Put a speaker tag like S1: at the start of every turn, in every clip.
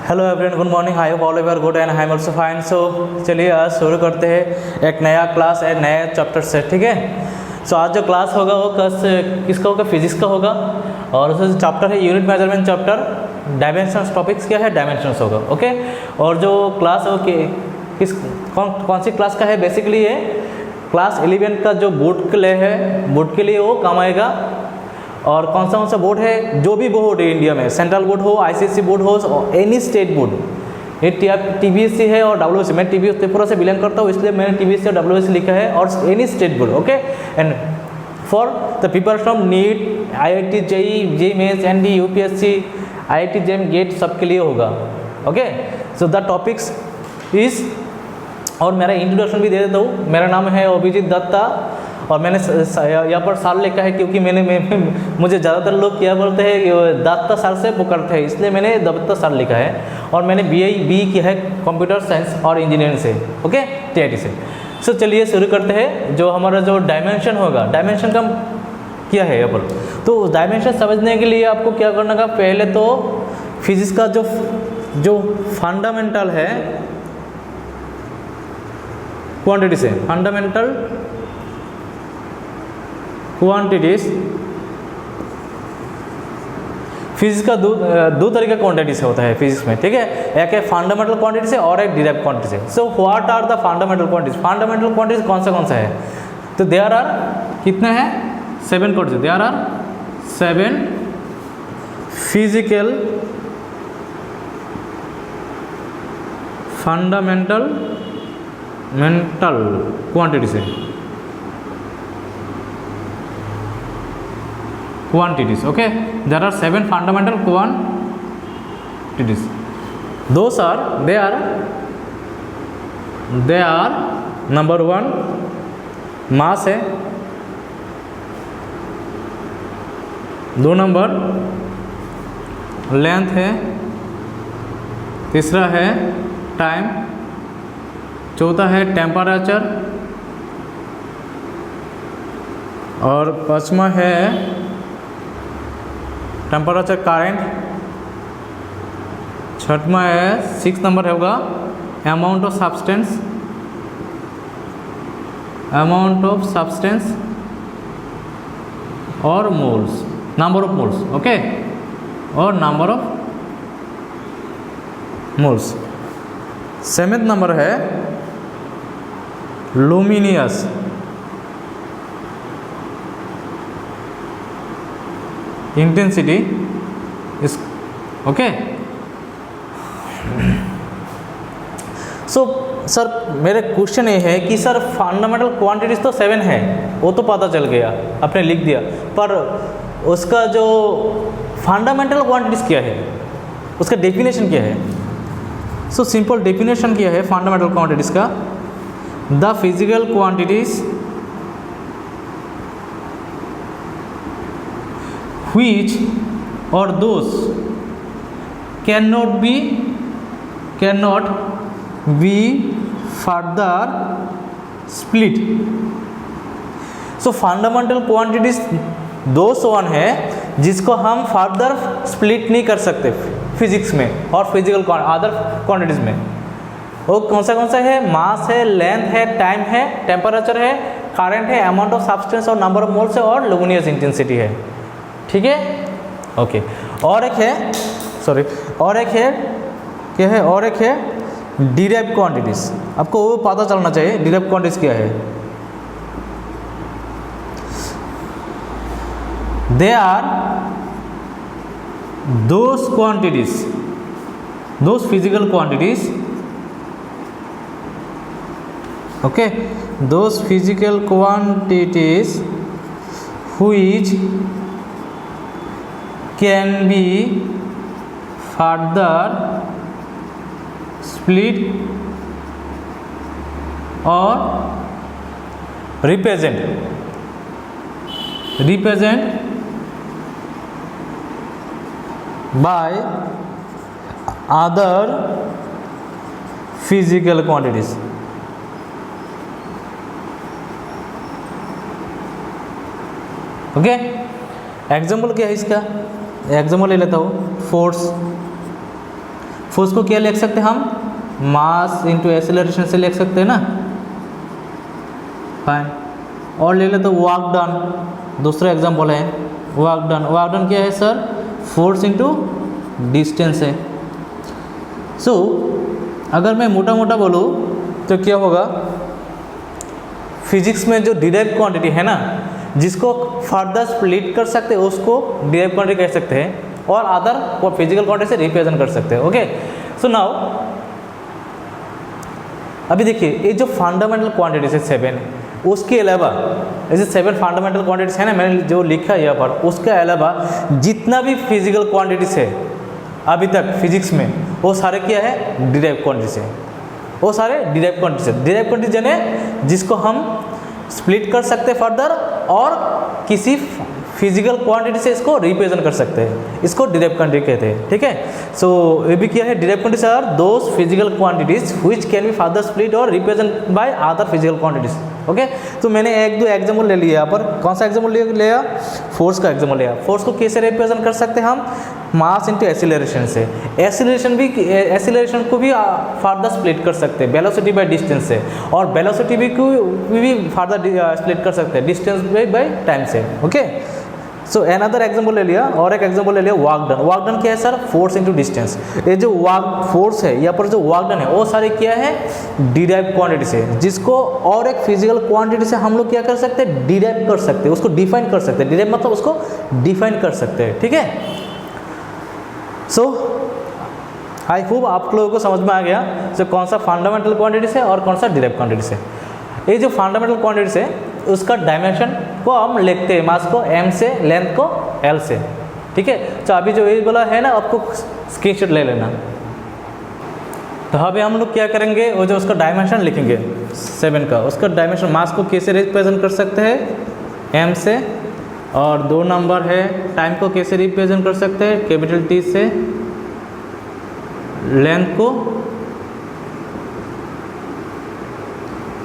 S1: Hello everyone, good morning. I hope all you are good and I am also fine. So चलिए आज शुरू करते हैं एक नया क्लास है नया चैप्टर से, ठीक है। सो आज जो क्लास होगा वो किसका होगा? फिजिक्स का होगा। और उसका चैप्टर है unit measurement chapter, dimensions. Topics क्या है? डायमेंशंस होगा, ओके। और जो क्लास हो कि कौन सी क्लास का है? बेसिकली ये क्लास 11 का जो बोर्ड के लिए है, बोर्ड के लिए वो काम आएगा। और कौन सा बोर्ड है? जो भी बोर्ड है इंडिया में, सेंट्रल बोर्ड हो, आईसीएसई बोर्ड हो, एनी स्टेट बोर्ड। ये टीबीएससी है और डब्ल्यूएससी। मैं टीबीएस त्रिपुरा से बिलोंग करता हूँ, इसलिए मैंने टीबीएससी और डब्ल्यूएससी लिखा है। और any state board, okay. And for the people from NEET, IIT, JEE mains, ND, UPSC, IIT, JEE, GATE सबके लिए होगा, okay. So the topics is, और मेरा इंट्रोडक्शन भी दे देता हूँ। मेरा नाम है अभिजीत दत्ता और मैंने यहाँ पर साल लिखा है क्योंकि मुझे ज़्यादातर लोग क्या बोलते हैं कि दत्ता सर से पुकारते हैं, इसलिए मैंने दत्ता सर लिखा है। और मैंने बी किया है कंप्यूटर साइंस और इंजीनियरिंग से, ओके, टीआईटी से। सो चलिए शुरू करते हैं। जो हमारा जो डायमेंशन होगा, डायमेंशन का क्या है यहाँ पर? तो डायमेंशन समझने के लिए आपको क्या करना का? पहले तो फिजिक्स का जो फंडामेंटल है क्वांटिटी से, फंडामेंटल क्वांटिटीज, फिजिक्स का दो तरह का क्वांटिटी से होता है फिजिक्स में, ठीक है। एक है फंडामेंटल क्वांटिटी से और एक डिराइव्ड क्वांटिटी से। So what are the fundamental quantities? Fundamental quantities कौन सा है? तो देयर आर कितने हैं? 7 क्वांटिटीज। There are 7 physical fundamental quantities है, quantities, okay. There are 7 fundamental quantities. Those are they are number 1 mass है, 2 नंबर लेंथ है, तीसरा है टाइम, चौथा है टेम्परेचर, और पांचवा है टेम्परेचर करेंट, छठवा है 6 नंबर होगा अमाउंट ऑफ सब्सटेंस और moles, number of moles, okay, और number of moles. 7th number है luminous, intensity is, okay. So sir मेरे क्वेश्चन ये है कि सर फंडामेंटल क्वांटिटीज तो 7 है, वो तो पता चल गया, आपने लिख दिया, पर उसका जो फंडामेंटल क्वांटिटीज क्या है, उसका डेफिनेशन क्या है? सो सिंपल डेफिनेशन क्या है फंडामेंटल क्वांटिटीज का? The physical quantities which or those cannot be further split. So fundamental quantities those one है जिसको हम फर्दर स्प्लिट नहीं कर सकते फिजिक्स में और फिजिकल अदर क्वांटिटीज में। वो कौन सा है? मास है, लेंथ है, टाइम है, टेम्परेचर है, करंट है, अमाउंट ऑफ सब्सटेंस और नंबर ऑफ मोल्स है, और लुमिनियस इंटेंसिटी है, ठीक है, ओके। और एक है क्या है? और एक है डिराइव्ड क्वांटिटीज। आपको वो पता चलना चाहिए डिराइव्ड क्वांटिटीज क्या है। They are those quantities, those physical quantities, okay, those physical quantities which can be further split or represent by other physical quantities, okay. Example क्या है इसका? एग्जाम्पल ले लेता हूँ। फोर्स को क्या लिख सकते हैं हम, मास इंटू एक्सेलरेशन से लिख सकते हैं ना, फाइन। और ले ले तो वर्क डन, दूसरा एग्जाम्पल है वर्क डन। वर्क डन क्या है सर, फोर्स इंटू डिस्टेंस है। सो अगर मैं मोटा मोटा बोलूँ तो क्या होगा, फिजिक्स में जो डिराइव क्वांटिटी है ना, जिसको फर्दर स्प्लिट कर सकते हैं उसको डिराइव क्वांटिटी कह सकते हैं, और अदर फिजिकल क्वांटिटी से रिप्रेजेंट कर सकते हैं। ओके, सो नाउ अभी देखिए ये जो फंडामेंटल क्वांटिटीज है 7, उसके अलावा ऐसे 7 फंडामेंटल क्वांटिटीज है ना, मैंने जो लिखा है यहाँ पर, उसके अलावा जितना भी फिजिकल क्वांटिटीज है अभी तक फिजिक्स में, वो सारे क्या है, डिराइव क्वांटिटीज है। वो सारे डिराइव क्वांटिटीज है। डिराइव क्वांटिटीज यानी जिसको हम स्प्लिट कर सकते हैं फर्दर, और किसी फिजिकल क्वांटिटी से इसको रिप्रेजेंट कर सकते हैं, इसको डिराइव क्वांटिटी कहते हैं। ठीक है, सो ये भी क्या है, derive quantities are those physical quantities which can be further split और represent by other physical quantities. Okay, तो मैंने 1-2 एग्जाम्पल ले लिया यहाँ पर। कौन सा एग्जाम्पल लिया, फोर्स का एग्जाम्पल लिया। फोर्स को कैसे रिप्रेजेंट कर सकते हैं हम, मास इंटू एक्सीलरेशन से। एक्सीलरेशन को भी फर्दर स्प्लिट कर सकते हैं वेलोसिटी बाय डिस्टेंस से, और वेलोसिटी भी फर्दर स्प्लिट कर सकते हैं डिस्टेंस बाय टाइम से। ओके, सो अनदर एग्जाम्पल ले लिया, और एक एग्जाम्पल ले लिया वर्क डन। वर्क डन क्या है सर, फोर्स इंटू डिस्टेंस। ये जो वर्क फोर्स है यहाँ पर, जो वर्क डन है, वो सारे क्या है, डिराइव क्वांटिटी से, जिसको और एक फिजिकल क्वांटिटी से हम लोग क्या कर सकते हैं, डिराइव कर सकते हैं, उसको डिफाइन कर सकते हैं। डिराइव मतलब उसको डिफाइन कर सकते हैं। ठीक है, सो आई होप आप लोगों को समझ में आ गया जो कौन सा फंडामेंटल क्वांटिटीज है और कौन सा डिराइव क्वांटिटीज है। ये जो फंडामेंटल क्वांटिटीज है उसका डायमेंशन को हम लिखते हैं, मास को m से, लेंथ को l से। ठीक है, तो अभी जो ये बोला है ना, आपको स्क्रीनशॉट ले लेना। तो अभी हम लोग क्या करेंगे, वो जो उसका डायमेंशन लिखेंगे 7 का, उसका डायमेंशन मास को कैसे रिप्रेजेंट कर सकते हैं, m से, और 2 नंबर है टाइम को कैसे रिप्रेजेंट कर सकते हैं, कैपिटल T से, लेंथ को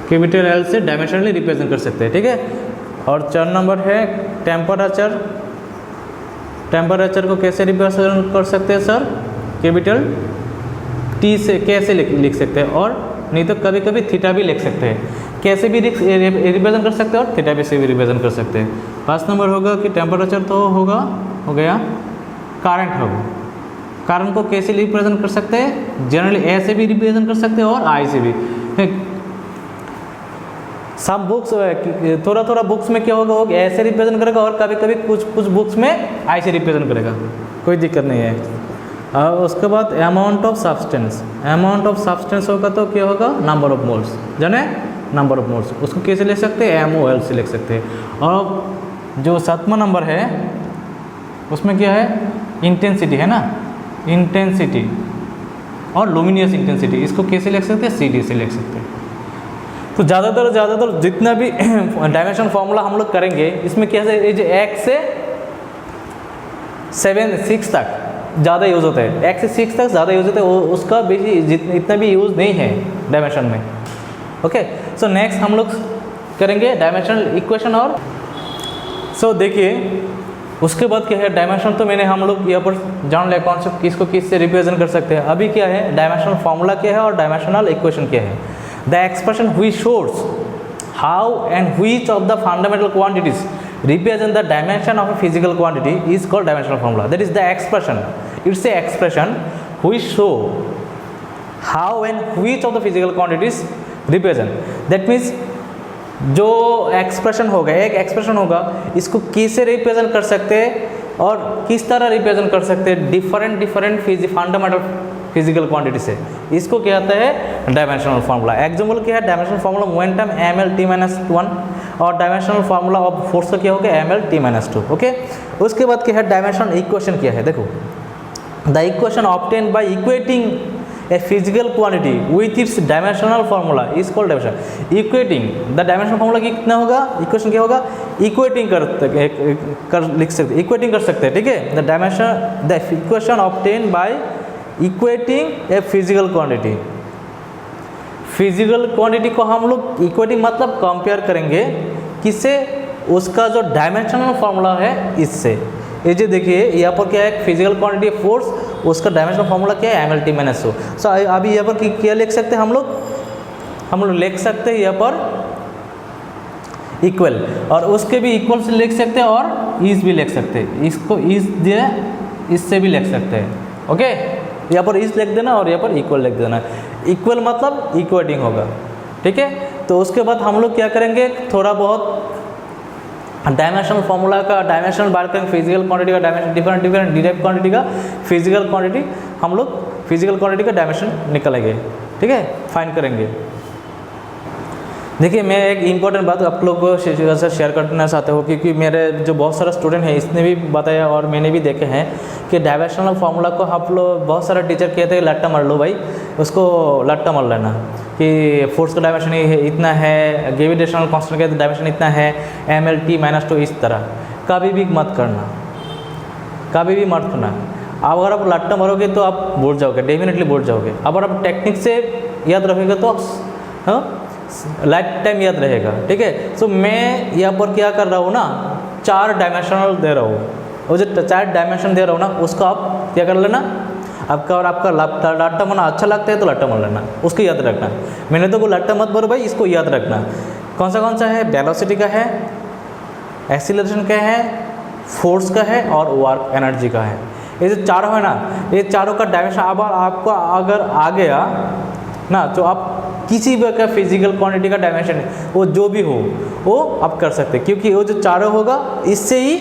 S1: कैपिटल L से डायमेंशनली रिप्रेजेंट कर सकते हैं। ठीक है, और 4 नंबर है टेम्परेचर। टेम्परेचर को कैसे रिप्रेजेंट कर सकते हैं सर, कैपिटल T से कैसे लिख सकते हैं, और नहीं तो कभी कभी थीटा भी लिख सकते हैं, कैसे भी रिप्रेजेंट कर सकते हैं, और थीटा भी से भी रिप्रेजेंट कर सकते हैं। 5 नंबर होगा कि टेम्परेचर तो होगा, हो गया, करंट होगा। करंट को कैसे रिप्रेजेंट कर सकते हैं, जनरली ए से भी रिप्रेजेंट कर सकते हैं और आई से भी। सब बुक्स, थोड़ा थोड़ा बुक्स में क्या होगा, वो ऐसे रिप्रेजेंट करेगा, और कभी कभी कुछ बुक्स में आई से रिप्रेजेंट करेगा, कोई दिक्कत नहीं है। और उसके बाद amount of substance. Amount of substance होगा तो क्या होगा, नंबर ऑफ मोल्स, जाने नंबर ऑफ मोल्स, उसको कैसे लिख सकते हैं, MOL से लिख सकते हैं। और जो 7वां नंबर है उसमें क्या है, इंटेंसिटी है ना, इंटेंसिटी और लुमिनियस इंटेंसिटी, इसको कैसे लिख सकते हैं, CD से लिख सकते हैं। तो ज़्यादातर जितना भी डायमेंशन फार्मूला हम लोग करेंगे, इसमें कैसे, ये जो 1 से 6 तक ज़्यादा यूज़ होता है, 1 से 6 तक ज़्यादा यूज़ होता है, उसका बेसी इतना भी यूज़ नहीं है डायमेंशन में। ओके, सो नेक्स्ट हम लोग करेंगे डायमेंशनल इक्वेशन। और सो देखिए उसके बाद क्या है, डायमेंशन तो मैंने हम लोग यहाँ पर जान लिया कौन सा किसको किस से रिप्रेजेंट कर सकते हैं। अभी क्या है, डायमेंशनल फार्मूला क्या है और डायमेंशनल इक्वेशन क्या है। The expression which shows how and which of the fundamental quantities represent the dimension of a physical quantity is called dimensional formula. That is the expression. It's a expression which show how and which of the physical quantities represent. That means जो expression होगा, एक expression होगा, इसको कैसे represent कर सकते हैं और किस तरह रिप्रेजेंट कर सकते हैं डिफरेंट फंडामेंटल फिजिकल क्वांटिटी से, इसको कहते हैं डायमेंशनल फार्मूला। एग्जाम्पल क्या है, डायमेंशनल फार्मूला मोमेंटम mL_t−1, और डायमेंशनल फार्मूला ऑफ फोर्स का क्या होगा, mL_t−2। ओके, उसके बाद क्या है, डायमेंशनल इक्वेशन क्या है, देखो the equation obtained by equating a physical quantity with its dimensional formula is called dimension. Equating the dimensional formula कितना होगा, इक्वेशन क्या होगा, इक्वेटिंग लिख सकते, इक्वेटिंग कर सकते हैं। ठीक है, the equation obtained by equating a physical quantity. Physical quantity को हम लोग इक्वेटिंग मतलब कंपेयर करेंगे किससे, उसका जो डायमेंशनल फार्मूला है इससे। ये जो देखिए यहाँ पर क्या है, फिजिकल क्वांटिटी फोर्स, उसका डायमेंशनल फॉर्मूला क्या है, MLT माइनस ओ। सो अभी यहाँ पर क्या लिख सकते हैं हम लोग लिख सकते हैं यहाँ पर इक्वल, और उसके भी इक्वल से लिख सकते हैं और इज भी लिख सकते हैं, इसको इज दिए इससे भी लिख सकते हैं। ओके, यहाँ पर इज लिख देना और यहाँ पर इक्वल लिख देना। इक्वल मतलब इक्वेटिंग होगा, ठीक है। तो उसके बाद हम लोग क्या करेंगे, थोड़ा बहुत डायमेंशनल फॉर्मूला का डायमेंशनल बात करेंगे, फिजिकल क्वांटिटी का डायमेंशन, डिफरेंट डिराइव्ड क्वांटिटी का फिजिकल क्वांटिटी, हम लोग फिजिकल क्वांटिटी का डायमेंशन निकालेंगे, ठीक है, फाइंड करेंगे। देखिए, मैं एक इम्पॉर्टेंट बात आप लोग को शेयर करना चाहता हूँ, क्योंकि मेरे जो बहुत सारा स्टूडेंट हैं इसने भी बताया और मैंने भी देखे हैं कि डायमेंशनल फार्मूला को आप लोग बहुत सारा टीचर कहते हैं लट्टा मार लो भाई, उसको लट्टा मार लेना कि फोर्स का डायमेंशन इतना है, ग्रेविटेशनल कांस्टेंट का डायमेंशन इतना है, MLT माइनस 2, इस तरह कभी भी मत करना, कभी भी मत करना। अगर आप लट्टा मारोगे तो आप भूल जाओगे, डेफिनेटली भूल जाओगे। अगर आप टेक्निक से याद रखोगे तो हाँ लाइफ टाइम याद रहेगा, ठीक है। सो मैं यहाँ पर क्या कर रहा हूँ ना, 4 डायमेंशनल दे रहा हूँ, वो जो 4 डायमेंशन दे रहा हूँ ना, उसको आप क्या कर लेना, आपका और आपका लट्टा मारना अच्छा लगता है तो लट्टा मार लेना, उसको याद रखना। मैंने तो वो लट्टा मत मारो भाई, इसको याद रखना। कौन सा है, वेलोसिटी का है, एक्सीलरेशन का है, फोर्स का है और वर्क एनर्जी का है। ये जो चारों है ना, ये चारों का डायमेंशन अब आपको अगर आ गया ना, तो आप किसी भी का फिजिकल क्वांटिटी का डायमेंशन है वो जो भी हो वो आप कर सकते हैं, क्योंकि वो जो चारों होगा इससे ही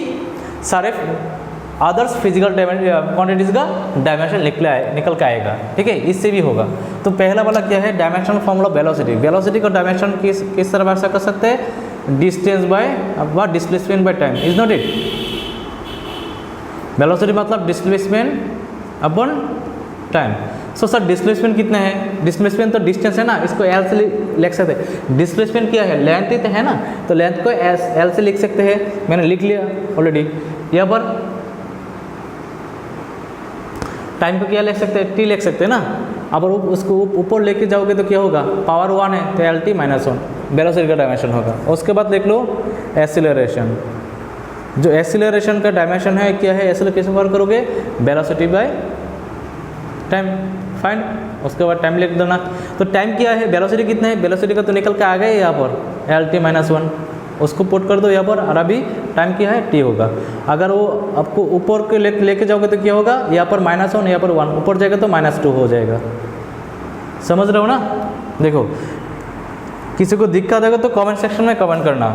S1: सारे अदर्स फिजिकल क्वांटिटीज़ का डायमेंशन निकल के आएगा, ठीक है, इससे भी होगा। तो पहला वाला क्या है, डायमेंशनल फॉर्मूला वेलोसिटी। वेलोसिटी का डायमेंशन किस तरह से कर सकते हैं, distance by displacement by time, is not it. Velocity मतलब displacement upon time. So sir displacement कितना है, डिस्प्लेसमेंट तो डिस्टेंस है ना, इसको एल से लिख सकते हैं। डिस्प्लेसमेंट क्या है, लेंथ ही तो है ना, तो लेंथ को एल से लिख सकते हैं, मैंने लिख लिया ऑलरेडी। यहाँ पर टाइम को क्या लिख सकते हैं, टी लिख सकते हैं ना। अब उसको ऊपर लेके जाओगे तो क्या होगा, पावर 1 है तो LT माइनस 1 वेलोसिटी का डायमेंशन होगा। उसके बाद देख लो एक्सीलरेशन, जो एक्सीलरेशन का डायमेंशन है क्या है, एक्सीलरेशन वर्क करोगे वेलोसिटी बाय टाइम, फाइंड। उसके बाद टाइम लिख देना। तो टाइम क्या है, वेलोसिटी कितना है, वेलोसिटी का तो निकल के आ गए यहाँ पर LT माइनस 1, उसको पुट कर दो यहाँ पर, और अभी टाइम क्या है, T होगा। अगर वो आपको ऊपर के लेके जाओगे तो क्या होगा, यहाँ पर -1, यहाँ पर 1, ऊपर जाएगा तो -2 हो जाएगा। समझ रहे हो ना। देखो, किसी को दिक्कत आएगा तो कमेंट सेक्शन में कमेंट करना,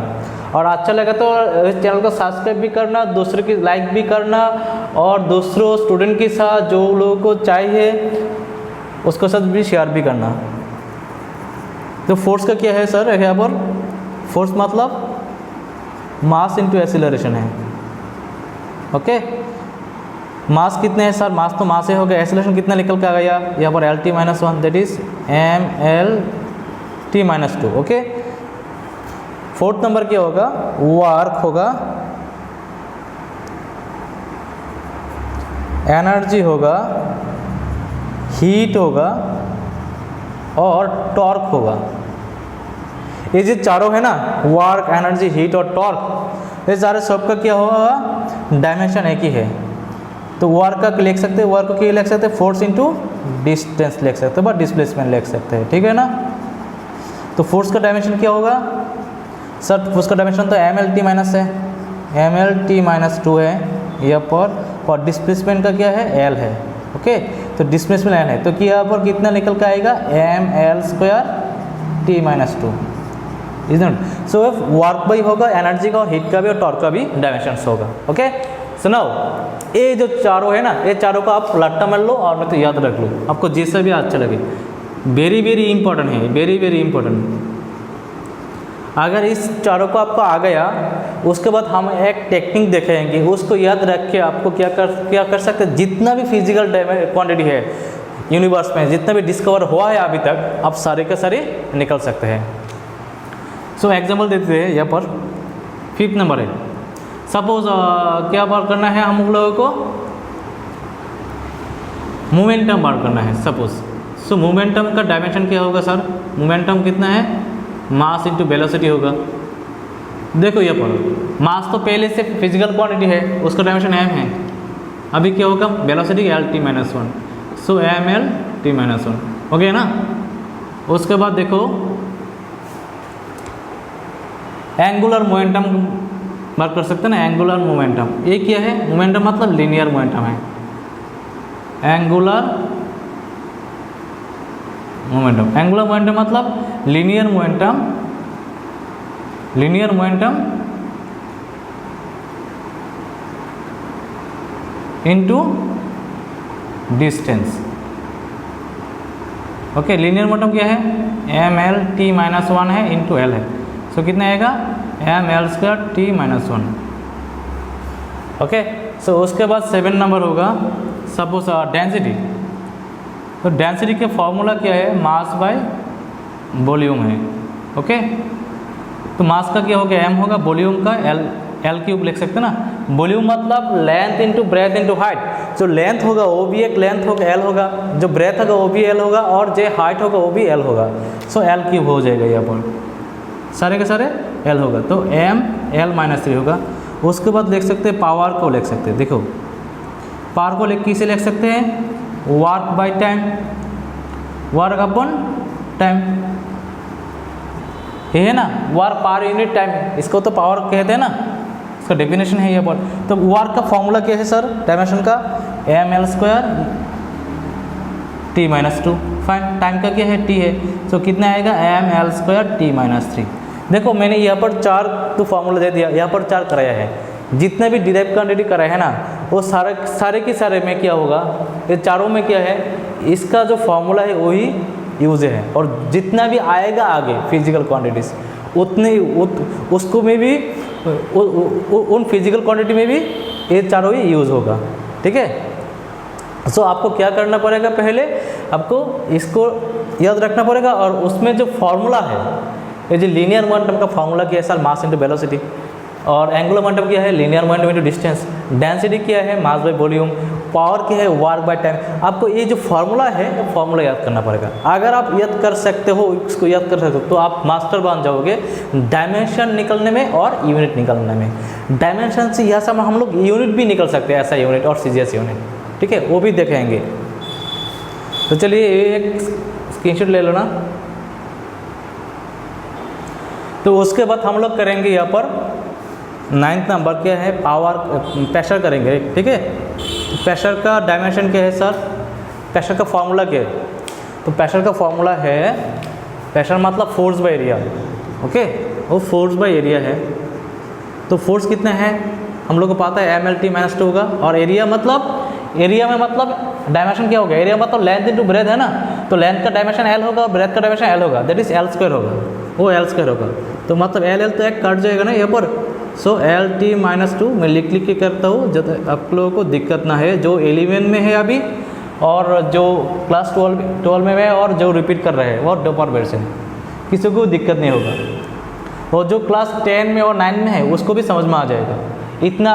S1: और अच्छा लगा तो इस चैनल को सब्सक्राइब भी करना, दूसरे की लाइक भी करना, और दूसरों स्टूडेंट के साथ जो लोगों को चाहिए उसको साथ भी शेयर भी करना। तो फोर्स का क्या है सर, यहाँ पर फोर्स मतलब मास इंटू एक्सीलरेशन है। ओके, मास कितने हैं सर, मास तो मास ही हो गया, एक्सीलरेशन कितना निकल के आ गया यहाँ पर LT minus 1, that is MLT minus 2। Okay, fourth number क्या होगा, वर्क होगा, एनर्जी होगा, हीट होगा और टॉर्क होगा। ये जो चारों है ना, वर्क, एनर्जी, हीट और टॉर्क, ये सारे सबका क्या होगा, डायमेंशन एक ही है। तो वर्क का लिख सकते हैं, वर्क को क्या लिख सकते हैं, फोर्स इंटू डिस्टेंस लिख सकते हैं, बट डिस्प्लेसमेंट लिख सकते हैं, ठीक है ना। तो फोर्स का डायमेंशन क्या होगा सर, फोर्स का डायमेंशन तो MLT माइनस है, MLT माइनस 2 है यहाँ पर, और डिस्प्लेसमेंट का क्या है, L है। ओके, तो डिस्प्लेसमेंट L है, तो कि यहाँ पर कितना निकल के आएगा, ML² T minus 2, is not. So work भी होगा, एनर्जी का और हीट का भी और टॉर्क का भी डायमेंशन होगा। ओके, सुनाओ, ये जो चारों है ना, ये चारों का आप लट्टा मार लो और मैं तो याद रख लो, आपको जैसा भी अच्छा लगे। वेरी वेरी इंपॉर्टेंट है, वेरी वेरी इंपॉर्टेंट। अगर इस चारों को आपको आ गया, उसके बाद हम एक टेक्निक देखेंगे, उसको याद रख के आपको क्या कर सकते हैं, जितना भी फिजिकल क्वांटिटी है यूनिवर्स में, जितना भी डिस्कवर हुआ है अभी तक, आप सारे के सारे निकल सकते हैं। सो एग्जाम्पल देते हैं यहाँ पर, 5th नंबर है। सपोज क्या बात करना है हम लोगों को, मोमेंटम बात करना है सपोज। सो मोमेंटम का डायमेंशन क्या होगा सर, मोमेंटम कितना है, मास इंटू वेलोसिटी होगा। देखो यहाँ पर मास तो पहले से फिजिकल क्वांटिटी है, उसका डायमेंशन m है, अभी क्या होगा, velocity L T minus one, so M L T minus one, okay ना। उसके बाद देखो एंगुलर मोमेंटम बात कर सकते हैं ना, एंगुलर मोमेंटम। ये क्या है, मोमेंटम मतलब लीनियर मोमेंटम है, एंगुलर मोमेंटम। एंगुलर मोमेंटम मतलब linear momentum, linear momentum into distance. Okay, linear momentum क्या है, M L T minus one है इंटू एल है, सो कितना आएगा M L square T minus one. Okay, so उसके बाद 7 नंबर होगा सपोज डेंसिटी। तो डेंसिटी का फॉर्मूला क्या है, मास बाय वॉल्यूम है। ओके, तो मास का क्या होगा, एम होगा, वॉल्यूम का एल, एल क्यूब लिख सकते हैं ना। वॉल्यूम मतलब length into breadth into height. जो लेंथ होगा वो भी एक लेंथ होगा, एल होगा, जो ब्रेथ होगा वो भी एल होगा, और जो हाइट होगा वो भी एल होगा, सो एल क्यूब हो जाएगा यहाँ पर, सारे के सारे एल होगा, तो एम एल माइनस 3 होगा। उसके बाद लिख सकते हैं पावर को, लिख सकते हैं, देखो पावर को किसे लिख सकते हैं, work by time, work upon time, ये है ना, वर्क पर यूनिट टाइम, इसको तो पावर कहते हैं ना, इसका डेफिनेशन है यहाँ पर। तो वर्क का फॉर्मूला क्या है सर, डायमेंशन का M L square T minus 2, fine. Time का क्या है, टी है, तो कितना आएगा M L square T minus 3। देखो मैंने यहाँ पर 4 तो फॉर्मूला दे दिया, यहाँ पर 4 कराया है, जितने भी डिराइव क्वांटिटी कराया है ना वो सारे के सारे में क्या होगा, ये चारों में क्या है, इसका जो फॉर्मूला है वही यूज है, और जितना भी आएगा आगे फिजिकल क्वांटिटीज उतने उसको में भी उन फिजिकल क्वांटिटी में भी ये चारों ही यूज़ होगा, ठीक है। सो आपको क्या करना पड़ेगा, पहले आपको इसको याद रखना पड़ेगा, और उसमें जो फॉर्मूला है, ये जो लीनियर मोमेंटम का फॉर्मूला क्या है सर, मास इनटू वेलोसिटी, और एंगुलर मोमेंटम क्या है, linear momentum into distance, density क्या है, मास बाय वॉल्यूम, पावर क्या है, वर्क बाय टाइम। आपको ये जो फॉर्मूला है ये फॉर्मूला याद करना पड़ेगा। अगर आप याद कर सकते हो, इसको याद कर सकते हो, तो आप मास्टर बन जाओगे डायमेंशन निकलने में और यूनिट निकलने में। डायमेंशन से यह सब हम लोग यूनिट भी निकल सकते हैं, ऐसा यूनिट और सीजीएस यूनिट, ठीक है, वो भी देखेंगे। तो चलिए एक स्क्रीनशॉट ले लो ना। तो उसके बाद हम लोग करेंगे यहाँ पर 9th नंबर क्या है, पावर प्रेशर करेंगे, ठीक है। प्रेशर का डायमेंशन क्या है सर, प्रेशर का फॉर्मूला क्या है, तो प्रेशर का फॉर्मूला है, प्रेशर मतलब फोर्स बाय एरिया, ओके, वो फोर्स बाय एरिया है। तो फोर्स कितना है हम लोग को पता है, एम एल टी माइनस 2 होगा, और एरिया में मतलब डायमेंशन क्या होगा, एरिया मतलब लेंथ इंटू ब्रेथ है ना, तो लेंथ का डायमेंशन एल होगा, ब्रेथ का डायमेंशन एल होगा, दैट इज एल स्क्वायर होगा, वो एल स्क्वायर होगा। तो मतलब एल तो एक कट जाएगा ना यहाँ पर, सो एल टी माइनस 2 मैं लिख के करता हूँ, जब आप लोगों को दिक्कत ना है, जो 11 में है अभी और जो क्लास 12 में है और जो रिपीट कर रहे हैं वो डॉपर वर्जन, किसी को दिक्कत नहीं होगा। और जो क्लास 10 में और 9 में है उसको भी समझ में आ जाएगा, इतना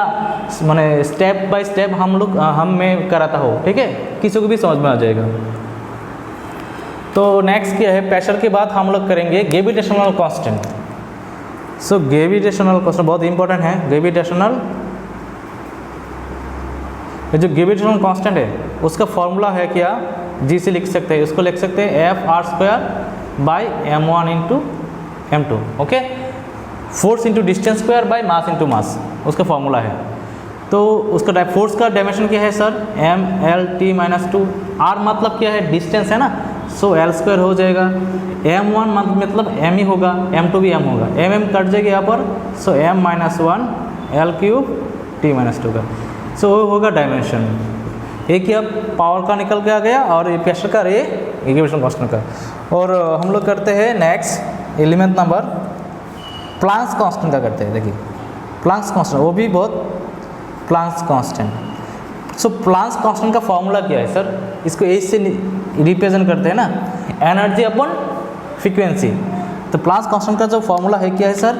S1: माने स्टेप बाय स्टेप हम मैं कराता हो, ठीक है, किसी को भी समझ में आ जाएगा। तो नेक्स्ट क्या है, प्रेशर के बाद हम लोग करेंगे gravitational constant. So gravitational constant बहुत इंपॉर्टेंट है। ग्रेविटेशनल, जो ग्रेविटेशनल कांस्टेंट है उसका फॉर्मूला है क्या, जी से लिख सकते हैं, उसको लिख सकते हैं F R square by m1 into m2, okay, force into distance square by mass into mass, उसका फॉर्मूला है। तो उसका फोर्स का डायमेंशन क्या है sir, M L T minus 2, R मतलब क्या है, डिस्टेंस है ना, सो एल स्क्वायर हो जाएगा, m1 मतलब m ही होगा, m2 भी m होगा, m कट जाएगा यहाँ पर, सो m minus 1 L cube T minus 2 का, सो वो होगा डायमेंशन। एक ही अब पावर का निकल के आ गया, और ये प्रेशर का, ये ग्रेविटेशनल कांस्टेंट का। और हम लोग करते हैं next 11th number Planck's constant का करते हैं। देखिए प्लांक्स कांस्टेंट, वो भी बहुत प्लांक्स कांस्टेंट। सो प्लांक्स कांस्टेंट का फॉर्मूला क्या है सर, इसको एच से रिप्रेजेंट करते हैं ना, एनर्जी अपॉन फ्रीक्वेंसी। तो प्लांक्स कांस्टेंट का जो फॉर्मूला है क्या है सर,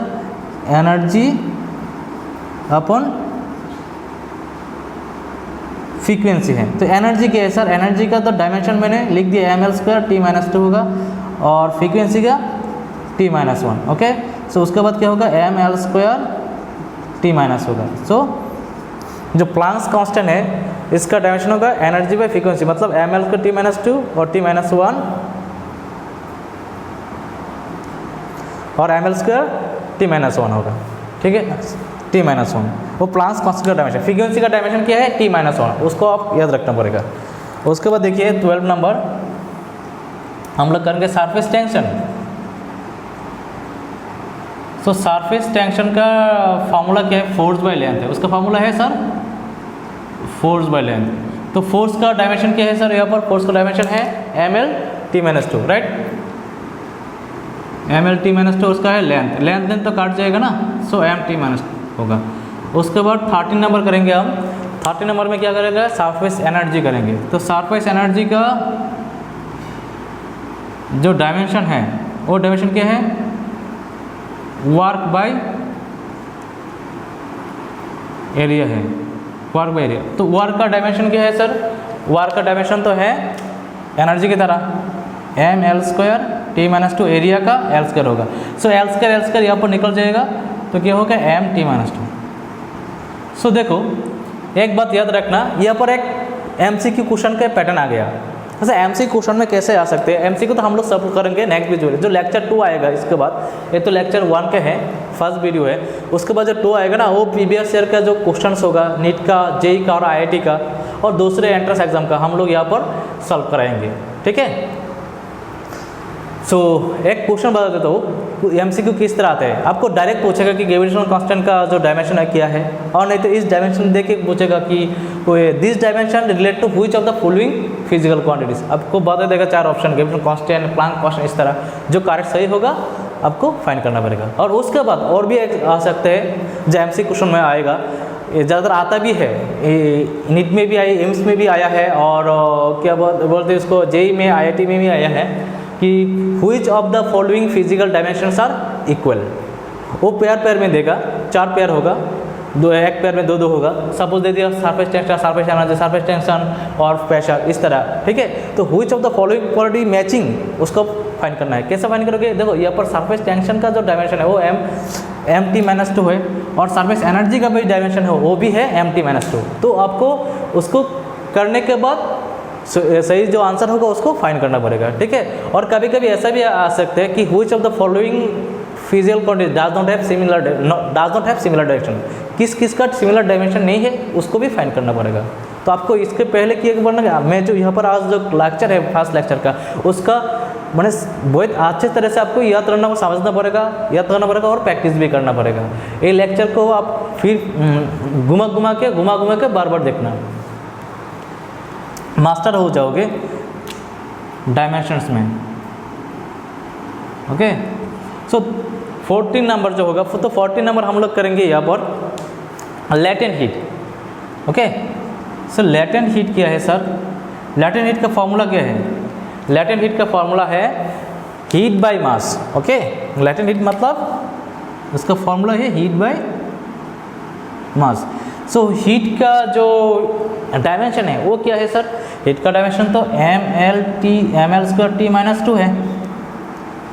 S1: एनर्जी अपॉन फ्रीक्वेंसी है। तो एनर्जी क्या है सर, एनर्जी का तो डायमेंशन मैंने लिख दिया, M L square T minus 2 होगा, और फ्रीक्वेंसी का टी माइनस 1, ओके। सो उसके बाद क्या होगा, M L square T minus होगा। सो जो प्लांक्स कांस्टेंट है इसका डायमेंशन होगा एनर्जी बाय फ्रीक्वेंसी, मतलब ml का t-2 और t-1 और ml स्क्वायर t-1 होगा, ठीक है, t-1 वो प्लांक्स कांस्टेंट का डायमेंशन। फ्रीक्वेंसी का डायमेंशन क्या है t-1, उसको आप याद रखना पड़ेगा। उसके बाद देखिए 12 नंबर हम लोग करेंगे सरफेस टेंशन। सो सरफेस टेंशन का फार्मूला क्या है, फोर्स बाय लेंथ है, उसका फार्मूला है सर फोर्स बाय लेंथ। तो फोर्स का डायमेंशन क्या है सर, यहाँ पर फोर्स का डायमेंशन है ml t-2, right, ml t-2 उसका है लेंथ, लेंथ तो काट जाएगा ना, सो m t-2 होगा। उसके बाद 13 नंबर करेंगे हम। 13 नंबर में क्या करेंगे, सरफेस एनर्जी करेंगे। तो सरफेस एनर्जी का जो डायमेंशन है वो डायमेंशन क्या है, वर्क बाय एरिया है, वर्क बाय एरिया। तो वर्क का डायमेंशन क्या है सर, वर्क का डायमेंशन तो है एनर्जी की तरह ml स्क्वायर t-2, एरिया का l स्क्वायर होगा। सो l स्क्वायर यहाँ पर निकल जाएगा, तो क्या होगा m t-2। सो देखो एक बात याद रखना, यहाँ पर एक MCQ क्वेश्चन का पैटर्न आ गया। वैसे MCQ क्वेश्चन में कैसे आ सकते हैं, MCQ तो हम लोग सब करेंगे नेक्स्ट वीडियो, जो लेक्चर 2 आएगा इसके बाद, ये तो लेक्चर 1 के है, फर्स्ट वीडियो है। उसके बाद जो 2 आएगा ना, वो प्रीवियस ईयर का जो क्वेश्चंस होगा नीट का, जेई का और IIT का और दूसरे एंट्रेंस एग्जाम का हम लोग यहाँ पर सॉल्व कराएंगे, ठीक है। सो एक क्वेश्चन बता देता हूँ, MCQ किस तरह आता है, आपको डायरेक्ट पूछेगा कि ग्रेविटेशनल कांस्टेंट का जो डायमेंशन है क्या है, और नहीं तो इस डायमेंशन देके पूछेगा कि this dimension relate to which of the following physical quantities. आपको बता देगा 4 option, gravitational constant, Planck constant, इस तरह जो करेक्ट सही होगा आपको फाइंड करना पड़ेगा। और उसके बाद और भी एक आ सकते हैं जो MCQ क्वेश्चन में आएगा, ज़्यादातर आता भी है, नीट में भी आई, एम्स में भी आया है, और क्या बोलते हैं उसको, जेई में, IIT में भी आया है कि which of the following physical dimensions are equal. वो पेयर में देगा, 4 पेयर होगा, एक पेयर में 2 होगा। सपोज दे दिया surface tension, surface energy, surface tension और प्रेशर, इस तरह, ठीक है। तो which of the following quality matching, उसको फाइंड करना है। कैसे फाइंड करोगे, देखो यहाँ पर सरफेस टेंशन का जो डायमेंशन है वो m t-2 है, और सरफेस एनर्जी का भी डायमेंशन है वो भी है m t-2। तो आपको उसको करने के बाद सही जो आंसर होगा उसको फाइंड करना पड़ेगा, ठीक है। और कभी कभी ऐसा भी आ सकता है कि which of the following physical quantity does not have similar direction, किस का सिमिलर डायमेंशन नहीं है उसको भी फाइंड करना पड़ेगा। तो आपको इसके पहले किए पड़ना, मैं जो यहाँ पर आज जो लेक्चर है फर्स्ट लेक्चर का, उसका मैंने बहुत अच्छे तरह से आपको याद करना, समझना पड़ेगा, याद करना पड़ेगा और प्रैक्टिस भी करना पड़ेगा। ये लेक्चर को आप फिर घुमा के बार बार देखना, मास्टर हो जाओगे डायमेंशंस में, ओके। सो 14 नंबर जो होगा, तो 14 नंबर हम लोग करेंगे यहाँ पर लैटेंट हीट, ओके। सो लैटेंट हीट क्या है सर, लैटेंट हीट का फॉर्मूला क्या है, लैटेंट हीट का फॉर्मूला है heat by mass, okay. Latent heat मतलब उसका फॉर्मूला है heat by mass. So heat का जो डायमेंशन है वो क्या है सर, हीट का डायमेंशन तो ml स्क्वायर t-2 है,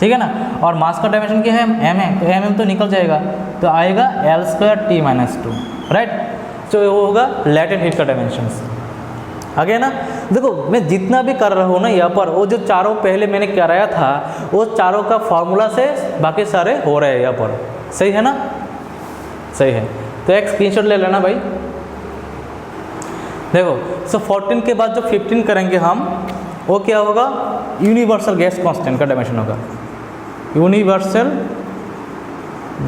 S1: ठीक है ना। और मास का डायमेंशन क्या है, m है, तो mm तो निकल जाएगा, तो आएगा l स्क्वायर t-2, राइट। तो वो होगा लैटेंट हीट का डायमेंशन। आगे ना, देखो मैं जितना भी कर रहा हूँ ना यहाँ पर, वो जो चारों पहले मैंने कराया था वो चारों का फॉर्मूला से बाकी सारे हो रहे हैं यहाँ पर, सही है ना, सही है। तो एक स्क्रीनशॉट ले लेना भाई। देखो सो 14 के बाद जो 15 करेंगे हम, वो क्या होगा, यूनिवर्सल गैस कांस्टेंट का डायमेंशन होगा, यूनिवर्सल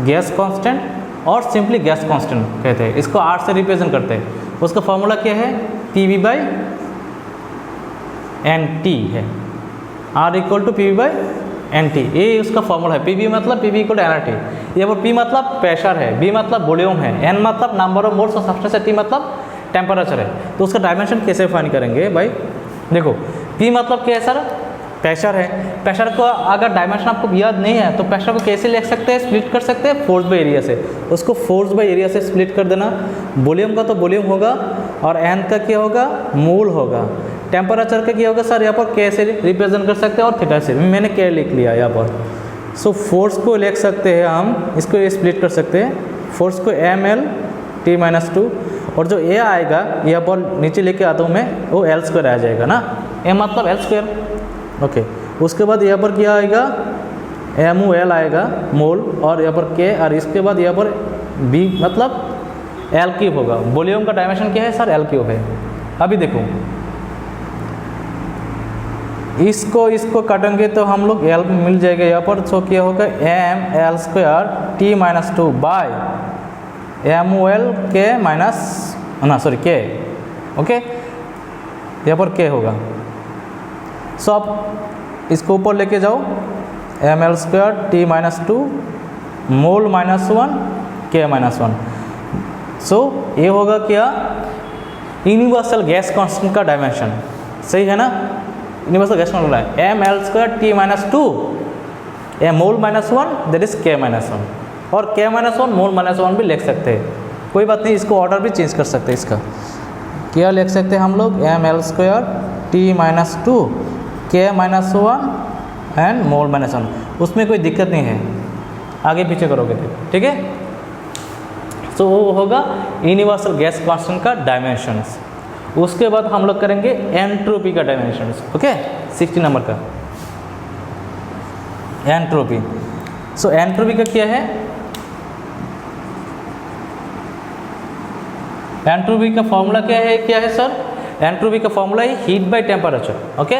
S1: गैस कांस्टेंट और सिंपली गैस कांस्टेंट कहते हैं इसको, R से रिप्रेजेंट करते हैं। उसका फॉर्मूला क्या है, PV बाई NT है, R equal to PV by NT, ये उसका फॉर्मूला है। PV मतलब PV इक्वल टू NRT, यहाँ पर P मतलब प्रेशर है, B मतलब वॉल्यूम है, N मतलब number of moles of substance है, T मतलब टेम्परेचर है। तो उसका डायमेंशन कैसे फाइंड करेंगे भाई, देखो P मतलब क्या है सर, प्रेशर है। प्रेशर को अगर डायमेंशन आपको याद नहीं है तो प्रेशर को कैसे लिख सकते हैं, स्प्लिट कर सकते हैं फोर्स बाय एरिया से, उसको फोर्स बाय एरिया से स्प्लिट कर देना। वॉल्यूम का तो वॉल्यूम होगा और N का क्या होगा, मोल होगा। टेम्परेचर का क्या होगा सर, यहाँ पर कैसे रिप्रेजेंट कर सकते हैं और थीटा से, मैंने क्या लिख लिया यहाँ पर। सो फोर्स को लिख सकते हैं हम, इसको स्प्लिट कर सकते हैं, फोर्स को ml t-2 और जो ए आएगा यहाँ पर नीचे लेके आता हूँ मैं, वो एल स्क्वायर आ जाएगा ना, ए मतलब एल स्क्वायर। ओके, उसके बाद यहाँ पर क्या आएगा, एम ओ एल आएगा मोल, और यहाँ पर के, और इसके बाद यहाँ पर बी मतलब एल क्यूब होगा। वॉल्यूम का डायमेंशन क्या है सर, एल क्यूब है। अभी देखो इसको काटेंगे तो हम लोग एल मिल जाएगा यहाँ पर, सो क्या होगा M L square T minus 2 by M O L K minus K. Okay, यहाँ पर के होगा। सो आप इसको ऊपर लेके जाओ, M L square T minus 2 mol minus 1 K minus 1। So ये होगा क्या, यूनिवर्सल गैस कांस्टेंट का डायमेंशन, सही है ना। यूनिवर्सल गैस कांस्टेंट है M L square T minus 2 A mol minus 1 that is K minus 1, और के माइनस 1 मोल माइनस 1 भी लिख सकते हैं, कोई बात नहीं। इसको ऑर्डर भी चेंज कर सकते हैं। इसका क्या लिख सकते हैं हम लोग, M L square T minus 2 K minus 1 and mole minus 1, उसमें कोई दिक्कत नहीं है, आगे पीछे करोगे तो, ठीक है। तो वो होगा यूनिवर्सल गैस कांस्टेंट का डायमेंशंस। उसके बाद हम लोग करेंगे एंट्रोपी का डायमेंशंस। ओके, 60 नंबर का एंट्रोपी। सो एंट्रोपी का क्या है, एंट्रोपी का फॉर्मूला क्या है सर, एंट्रोपी का फॉर्मूला है heat by temperature. Okay,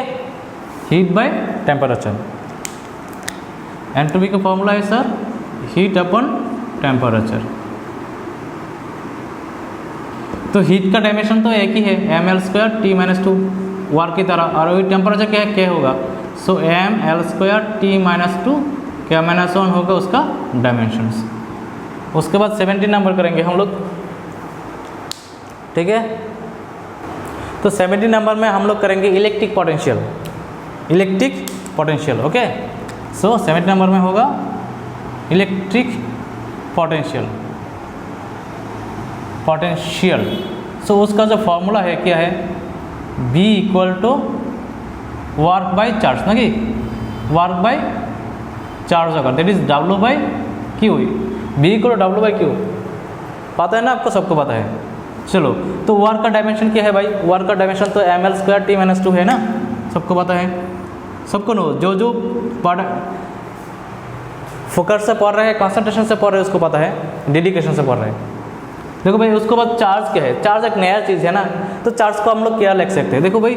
S1: heat by temperature, entropy का फॉर्मूला है सर हीट अपॉन टेम्परेचर। तो हीट का डायमेंशन तो एक ही है, M L square T minus 2 वार की तरह, और वही टेम्परेचर क्या है, के होगा। So M L square T minus 2 K minus 1 होगा उसका डायमेंशंस। उसके बाद 70 नंबर करेंगे हम लोग, ठीक है। तो 70 नंबर में हम लोग करेंगे electric potential, electric potential. Okay, so 70 number में होगा इलेक्ट्रिक पोटेंशियल, पोटेंशियल। सो उसका जो फॉर्मूला है क्या है, B equal to work by charge, ना कि वर्क बाय चार्ज होगा, that is W by Q। B equal to W by Q, पता है ना आपको, सबको पता है। चलो, तो वर्क का डायमेंशन क्या है भाई, वर्क का डायमेंशन तो M L square T minus 2 है ना, सबको पता है, सबको नो, जो पढ़ फोकस से पढ़ रहे हैं, कंसंट्रेशन से पढ़ रहे हैं उसको पता है, डेडिकेशन से पढ़ रहे हैं। देखो भाई, उसके बाद चार्ज क्या है, चार्ज एक नया चीज़ है ना, तो चार्ज को हम लोग क्या लिख सकते हैं। देखो भाई,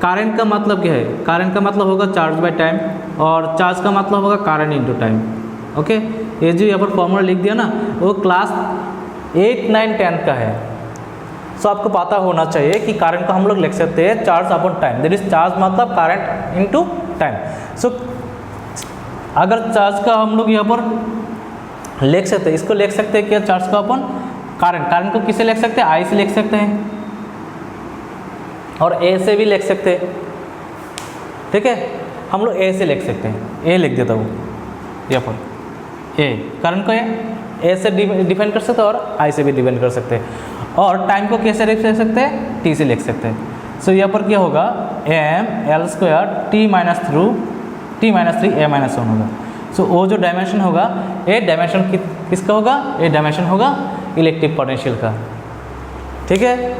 S1: करंट का मतलब क्या है, करंट का मतलब होगा चार्ज बाय टाइम, और चार्ज का मतलब होगा करंट इनटू टाइम। ओके, ये जो यहाँ पर फॉर्मूला लिख दिया ना, वो क्लास 8, 9, 10 का है। सो आपको पता होना चाहिए कि करंट को हम लोग लिख सकते हैं charge upon time, that is charge मतलब करंट इनटू टाइम। सो अगर चार्ज का हम लोग यहाँ पर लिख सकते हैं, इसको लिख सकते हैं क्या, चार्ज का अपॉन करंट। करंट को किसे लिख सकते हैं, आई से लिख सकते हैं, और ए से भी लिख सकते हैं, ठीक है। हम लोग ए से लिख सकते हैं, ए लिख देता हूँ यहाँ पर, ए करंट को ए से डिफाइन कर सकते हैं, और आई से भी डिफाइन कर सकते हैं। और टाइम को कैसे लिख सकते हैं, टी से लिख सकते हैं। सो यहाँ पर क्या होगा, M L square T minus 3 A minus 1 होगा। सो वो जो डायमेंशन होगा, ए डायमेंशन किसका होगा, ए डायमेंशन होगा इलेक्ट्रिक पोटेंशियल का, ठीक है।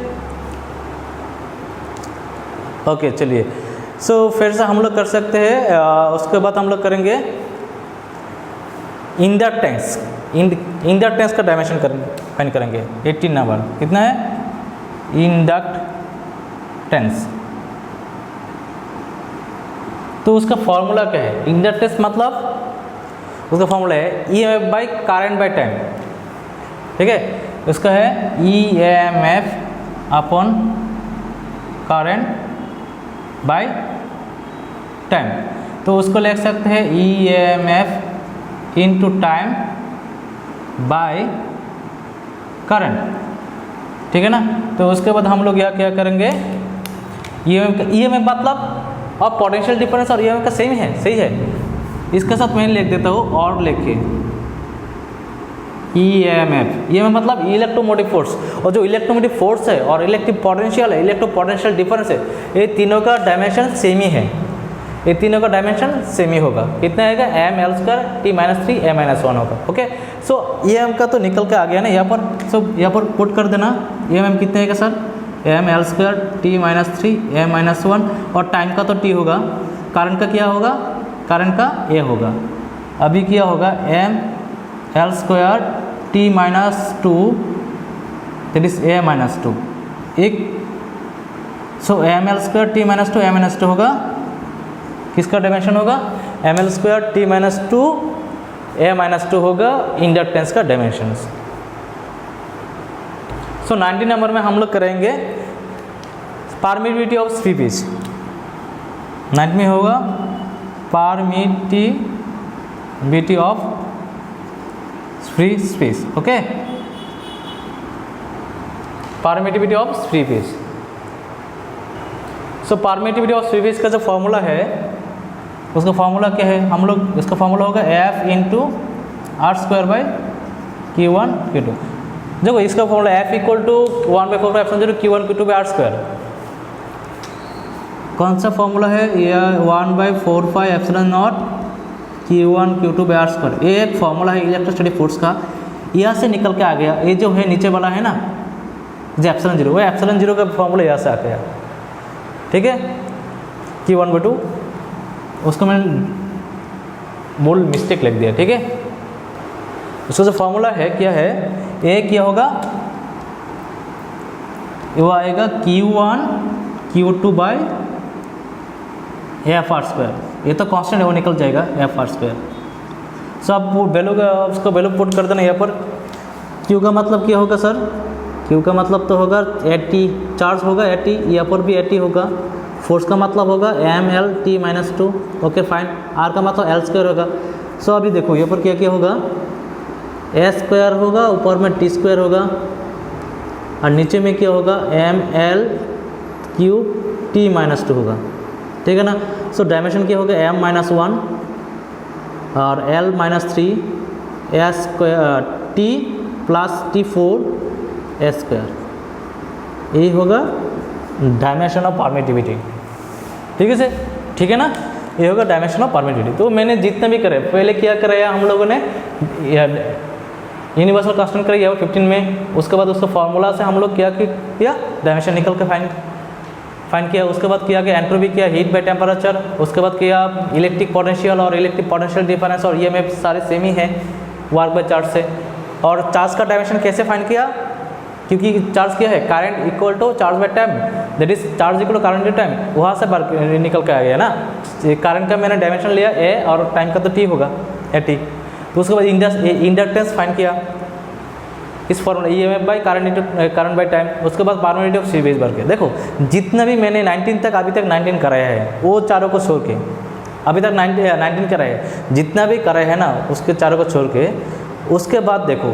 S1: ओके, चलिए। सो फिर से हम लोग कर सकते हैं, उसके बाद हम लोग करेंगे इंडक्टेंस। इंडक्टेंस का डायमेंशन फाइंड करेंगे। 18 नंबर कितना है, इंडक्टेंस। तो उसका फॉर्मूला क्या है, इंडक्टेंस मतलब उसका फॉर्मूला है EMF by current by time, ठीक है। उसका है EMF upon current by time. तो उसको लिख सकते हैं EMF into time by current, ठीक है ना। तो उसके बाद हम लोग यहाँ क्या करेंगे, EMF मतलब और पोटेंशियल डिफरेंस और EMF का सेम है, सही है। इसके साथ मैं लिख देता हूँ और लिखे EMF मतलब इलेक्ट्रोमोटिव फोर्स, और जो इलेक्ट्रोमोटिव फोर्स है और इलेक्ट्रिक पोटेंशियल है, इलेक्ट्रो पोटेंशियल डिफरेंस है, ये तीनों का डायमेंशन सेम ही है। ये तीनों का डायमेंशन सेम ही होगा। कितना आएगा M L square T minus 3 A minus 1 होगा। ओके, सो ई एम का तो निकल के आ गया ना यहाँ पर। सो यहाँ पर पुट कर देना ई एम कितने आएगा sir, M L square T minus 3 A minus 1, और टाइम का तो टी होगा, करंट का क्या होगा, करंट का ए होगा। अभी क्या होगा M L square T minus 2 that is a minus 2 एक। So M L square T minus 2 A minus 2 होगा, किसका डायमेंशन होगा, M L square T minus 2 A minus 2 होगा इंडक्टेंस का डायमेंशन। सो 90 नंबर में हम लोग करेंगे परमिटिविटी ऑफ स्वीपेज। 90 में होगा permittivity of free space. Okay, permittivity of free space. So permittivity of free space का जो फॉर्मूला है उसका फॉर्मूला क्या है, हम लोग इसका फॉर्मूला होगा F into R square by Q1 Q2। देखो इसका formula F equal to 1/4 Q1 Q2 by R square. कौन सा फॉर्मूला है, ये 1/4 Q1 Q2 by R square. ये एक फॉर्मूला है इलेक्ट्रोस्टैटिक फोर्स का, यहाँ से निकल के आ गया। ये जो है नीचे वाला है ना जो एप्सिलॉन 0, वो एप्सिलॉन 0 का फॉर्मूला यहाँ से आ गया। ठीक है, Q1/2 उसको मैंने बोल्ड मिस्टेक लिख दिया। ठीक है, उसका जो फॉर्मूला है क्या है, ए क्या होगा, वो आएगा Q1 Q2 by F R square. ये तो कांस्टेंट है, वो निकल जाएगा एफ आर स्क्वायर। सो अब वो वैल्यू का उसको वैल्यू पुट कर देना यहाँ पर। Q का मतलब क्या होगा सर, Q का मतलब तो होगा 80, चार्ज होगा 80, यहाँ पर भी 80 होगा। फोर्स का मतलब होगा M L T minus 2। Okay fine, R का मतलब एल स्क्वायर होगा। सो अभी देखो यहाँ पर क्या क्या होगा, ए स्क्वायर होगा, ऊपर में टी स्क्वायर होगा, और नीचे में क्या होगा M L Q T minus 2 होगा। ठीक है ना। सो डायमेंशन क्या होगा एम माइनस 1 और एल माइनस 3 ए स्क्वायर टी प्लस टी 4 ए स्क्वायर, यही होगा डायमेंशन ऑफ परमिटिविटी। ठीक है सर, ठीक है ना, ये होगा डायमेंशन ऑफ परमिटिविटी। तो मैंने जितना भी करे, पहले क्या कराया हम लोगों ने यूनिवर्सल कांस्टेंट कराया 15 में, उसके बाद उसका फॉर्मूला से हम लोग क्या किया, डायमेंशन निकल के फाइंड किया। उसके बाद किया कि एंट्रोपी किया, हीट बाय टेम्परेचर। उसके बाद किया इलेक्ट्रिक पोटेंशियल और इलेक्ट्रिक पोटेंशियल डिफरेंस, और ये में सारे सेम ही है वर्क बाय चार्ज से। और चार्ज का डायमेंशन कैसे फाइंड किया, क्योंकि चार्ज क्या है, current equal to charge by time, that is charge equal to current by time, वहाँ से निकल के आ गया ना। करंट का मैंने डायमेंशन लिया ए, और टाइम का तो टी होगा ए टी। तो उसके बाद इंडक्टेंस फाइंड किया इस formula E M F by current by time. उसके बाद परमिटिविटी ऑफ स्वीपेज भर के देखो, जितना भी मैंने 19 तक अभी तक 19 कराया है, वो चारों को छोड़ के अभी तक 19 कराया है, जितना भी कराया है ना उसके चारों को छोड़ के, उसके बाद देखो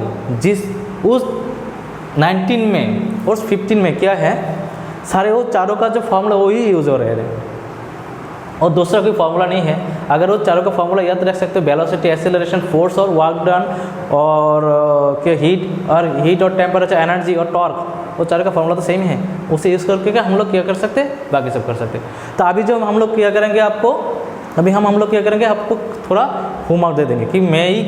S1: उस 19 में और 15 में क्या है, सारे वो चारों का जो फॉर्मूला वही यूज़ हो रहे हैं, और दूसरा कोई फॉर्मूला नहीं है। अगर वो चारों का फॉर्मूला याद रख सकते हो, वेलोसिटी, एक्सेलरेशन, फोर्स और वर्क डन, और क्या हीट और टेम्परेचर, एनर्जी और टॉर्क, वो चारों का फॉर्मूला तो सेम है। उसे यूज़ करके हम लोग क्या कर सकते हैं, बाकी सब कर सकते हैं। तो अभी जो हम लोग क्या करेंगे, हम लोग क्या करेंगे, आपको थोड़ा होमवर्क दे देंगे कि मैं ही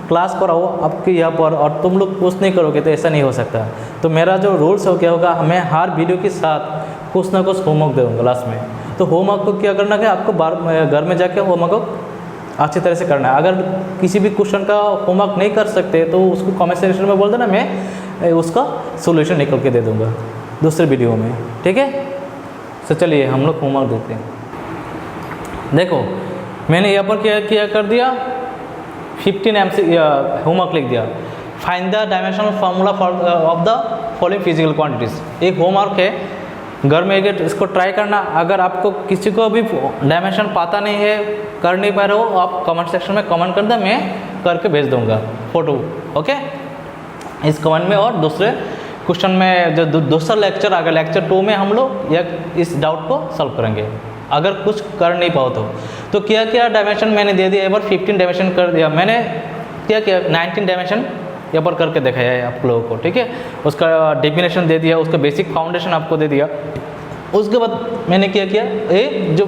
S1: क्लास कराओ आपके यहाँ पर, और तुम लोग कुछ नहीं करोगे तो ऐसा नहीं हो सकता। तो मेरा जो रूल्स हो क्या होगा, मैं हर वीडियो के साथ कुछ ना कुछ होमवर्क दूँगा क्लास में। तो होमवर्क को क्या करना है, आपको घर में जाके होमवर्क को अच्छी तरह से करना है। अगर किसी भी क्वेश्चन का होमवर्क नहीं कर सकते तो उसको कमेंट सेक्शन में बोल देना, मैं उसका सोल्यूशन निकल के दे दूँगा दूसरे वीडियो में। ठीक है, तो चलिए हम लोग होमवर्क देते हैं। देखो मैंने यहाँ पर क्या किया कर दिया, 15 MC होमवर्क लिख दिया। Find the dimensional formula of the following physical quantities. एक होमवर्क है, घर में एक इसको ट्राई करना। अगर आपको किसी को भी डायमेंशन पता नहीं है, कर नहीं पा रहे हो, आप कमेंट सेक्शन में कमेंट कर दो, मैं करके भेज दूंगा फोटो। ओके, इस कमेंट में। और दूसरे क्वेश्चन में जो दूसरा लेक्चर, अगर लेक्चर 2 में हम लोग इस डाउट को सॉल्व करेंगे, अगर कुछ कर नहीं पाओ तो क्या क्या डायमेंशन मैंने दे दिया। एक बार 15 डायमेंशन कर दिया मैंने, क्या किया 19 डायमेंशन यहाँ पर करके दिखाया है आप लोगों को। ठीक है, उसका डेफिनेशन दे दिया, उसका बेसिक फाउंडेशन आपको दे दिया। उसके बाद मैंने क्या किया, जो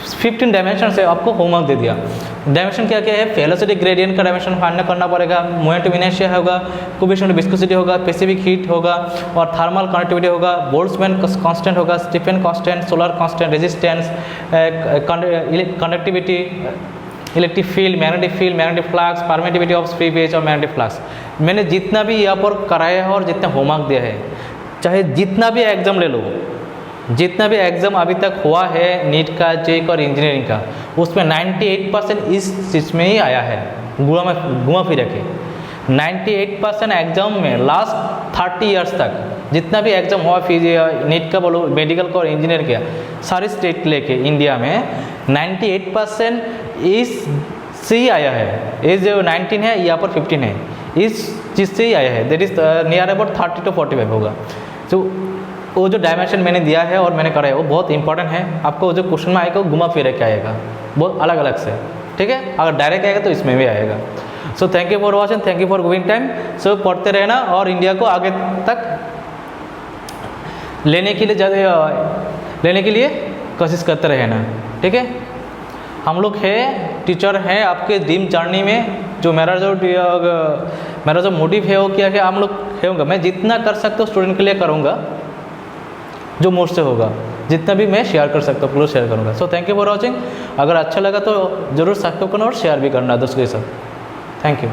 S1: 15 डायमेंशन से आपको होमवर्क दे दिया। डायमेंशन क्या क्या है, वेलोसिटी ग्रेडियंट का डायमेंशन फाइंड करना पड़ेगा, मोमेंट ऑफ इनर्शिया होगा, कोएफिशिएंट ऑफ विस्कोसिटी होगा, स्पेसिफिक हीट होगा और थर्मल कंडक्टिविटी होगा, बोल्ट्जमैन कांस्टेंट होगा, Stefan constant, solar constant, resistance, conductivity, electric field, magnetic flux, permittivity of free page और मैग्नेटिक फ्लक्स। मैंने जितना भी यहाँ पर कराया है और जितना होमवर्क दिया है, चाहे जितना भी एग्जाम ले लो, जितना भी एग्ज़ाम अभी तक हुआ है नीट का, जेईई और इंजीनियरिंग का, उसमें 98% इस चीज़ में ही आया है, घुमा फिर के 98% एग्ज़ाम में लास्ट 30 ईयर्स तक जितना भी एग्ज़ाम हुआ, नीट का बोलो, मेडिकल का और इंजीनियर का, सारे स्टेट लेके इंडिया में 98% इस से ही आया है। ये जो 19 है, यहाँ पर 15 है, इस चीज़ से ही आया है। That is near about 30 to 45 होगा। तो वो जो डायमेंशन मैंने दिया है और मैंने कराया वो बहुत इंपॉर्टेंट है। आपको जो क्वेश्चन में आएगा वो घुमा फिर के आएगा, बहुत अलग अलग से, ठीक है। अगर डायरेक्ट आएगा तो इसमें भी आएगा। So thank you for watching, thank you for giving time. So पढ़ते रहना और इंडिया को आगे तक लेने के लिए कोशिश करते रहना, ठीक है। हम लोग है टीचर हैं आपके ड्रीम जर्नी में। जो मेरा जो मोटिव है वो क्या है, हम लोग होगा, मैं जितना कर सकता हूँ स्टूडेंट के लिए करूँगा, जो मुझसे होगा, जितना भी मैं शेयर कर सकता हूँ पूरा शेयर करूँगा। सो थैंक यू फॉर वॉचिंग। अगर अच्छा लगा तो ज़रूर सब्सक्राइब करना और शेयर भी करना दोस्तों के साथ। Thank you.